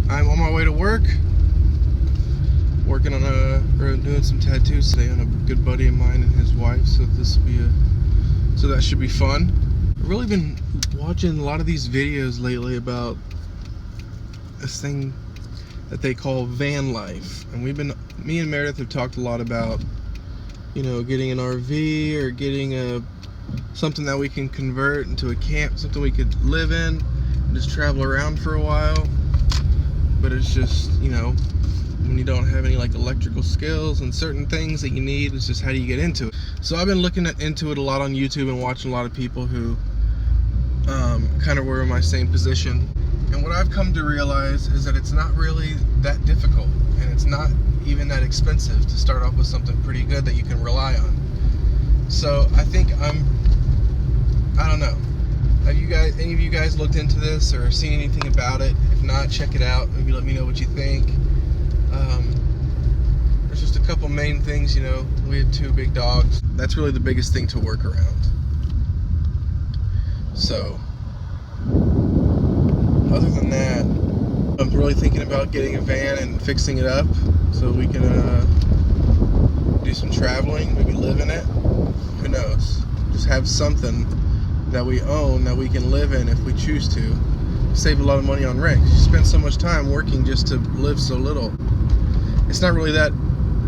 I'm on my way to work, working on doing some tattoos today on a good buddy of mine and his wife. So that should be fun. I've really been watching a lot of these videos lately about this thing that they call van life, and me and Meredith have talked a lot about, getting an RV or getting something that we can convert into a camp, something we could live in and just travel around for a while. But it's just, when you don't have any like electrical skills and certain things that you need, it's just how do you get into it. So I've been looking into it a lot on YouTube and watching a lot of people who kind of were in my same position. And what I've come to realize is that it's not really that difficult, and it's not even that expensive to start off with something pretty good that you can rely on. So I think I don't know. Have any of you guys looked into this or seen anything about it? If not, check it out. Maybe let me know what you think. There's just a couple main things, we have 2 big dogs. That's really the biggest thing to work around. So, other than that, I'm really thinking about getting a van and fixing it up so we can do some traveling, maybe live in it. Who knows? Just have something that we own that we can live in if we choose to. Save a lot of money on rent. You spend so much time working just to live so little. It's not really that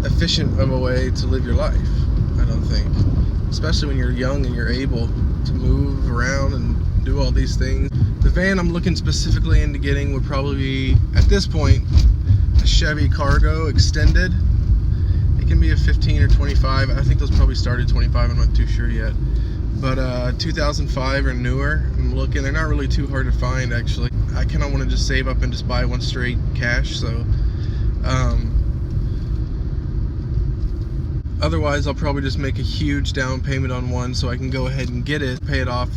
efficient of a way to live your life, I don't think. Especially when you're young and you're able to move around and do all these things. The van I'm looking specifically into getting would probably be, at this point, a Chevy Cargo extended. It can be a 15 or 25. I think those probably start at 25. I'm not too sure yet. But 2005 or newer, I'm looking. They're not really too hard to find, actually. I kind of want to just save up and just buy one straight cash. So otherwise, I'll probably just make a huge down payment on one so I can go ahead and get it, pay it off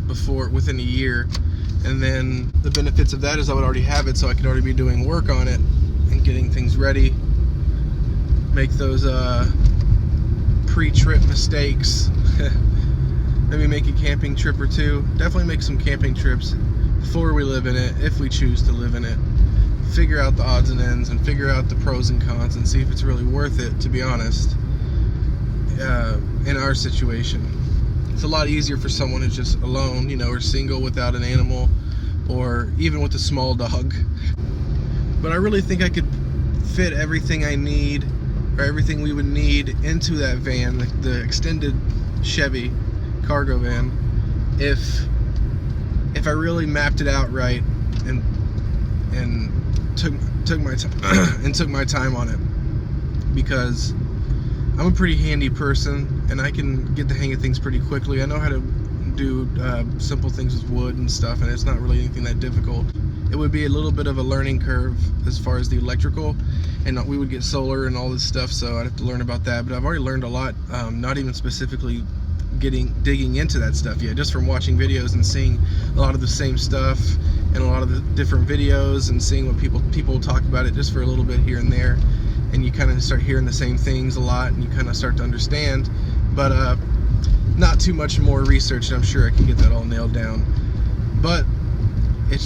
within a year. And then the benefits of that is I would already have it, so I could already be doing work on it and getting things ready. Make those pre-trip mistakes. Maybe make a camping trip or 2. Definitely make some camping trips before we live in it, if we choose to live in it. Figure out the odds and ends and figure out the pros and cons and see if it's really worth it, to be honest, in our situation. It's a lot easier for someone who's just alone, or single without an animal, or even with a small dog. But I really think I could fit everything I need, or everything we would need, into that van, the extended Chevy Cargo van, if I really mapped it out right and took my time on it, because I'm a pretty handy person and I can get the hang of things pretty quickly. I know how to do simple things with wood and stuff, and it's not really anything that difficult. It would be a little bit of a learning curve as far as the electrical, and we would get solar and all this stuff, so I'd have to learn about that. But I've already learned a lot, not even specifically digging into that stuff yet, just from watching videos and seeing a lot of the same stuff and a lot of the different videos and seeing what people talk about it just for a little bit here and there, and you kind of start hearing the same things a lot and you kind of start to understand. But not too much more research, and I'm sure I can get that all nailed down. But I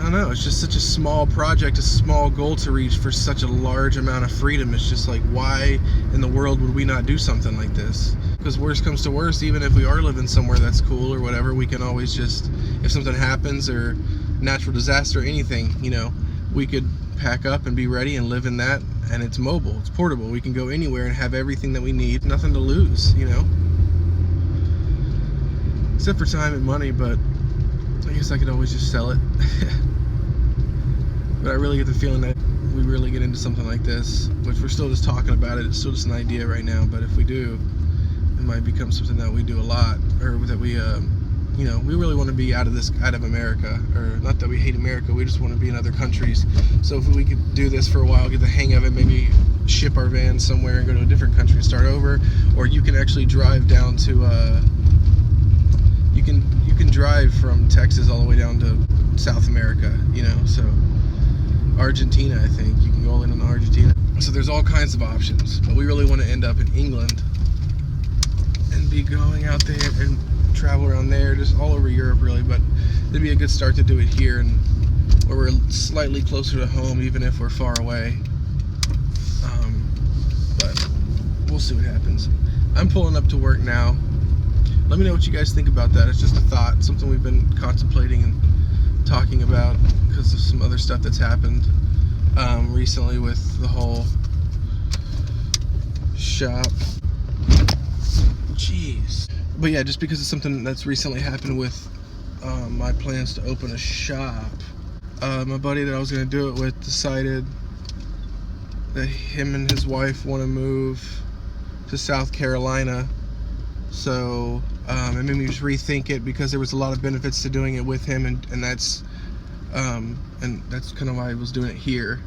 don't know, it's just such a small project, a small goal to reach for such a large amount of freedom. It's just like, why in the world would we not do something like this? Because worst comes to worst, even if we are living somewhere that's cool or whatever, we can always just, if something happens or natural disaster or anything, we could pack up and be ready and live in that. And it's mobile, it's portable, we can go anywhere and have everything that we need, nothing to lose, except for time and money. But I guess I could always just sell it. But I really get the feeling that we really get into something like this, which we're still just talking about it, it's still just an idea right now, but if we do, it might become something that we do a lot, or that we we really want to be out of America, or not that we hate America, we just want to be in other countries. So if we could do this for a while, get the hang of it, maybe ship our van somewhere and go to a different country and start over. Or you can actually drive down to you can drive from Texas all the way down to South America, so Argentina, I think you can go in Argentina. So there's all kinds of options, but we really want to end up in England and be going out there and travel around there, just all over Europe really. But it'd be a good start to do it here and where we're slightly closer to home, even if we're far away. But we'll see what happens. I'm pulling up to work now. Let me know what you guys think about that. It's just a thought, something we've been contemplating and talking about because of some other stuff that's happened recently with the whole shop. Jeez. But yeah, just because it's something that's recently happened with my plans to open a shop. My buddy that I was going to do it with decided that him and his wife want to move to South Carolina. So it made me just rethink it because there was a lot of benefits to doing it with him, and that's kind of why I was doing it here.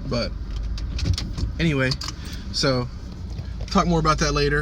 But anyway, so talk more about that later.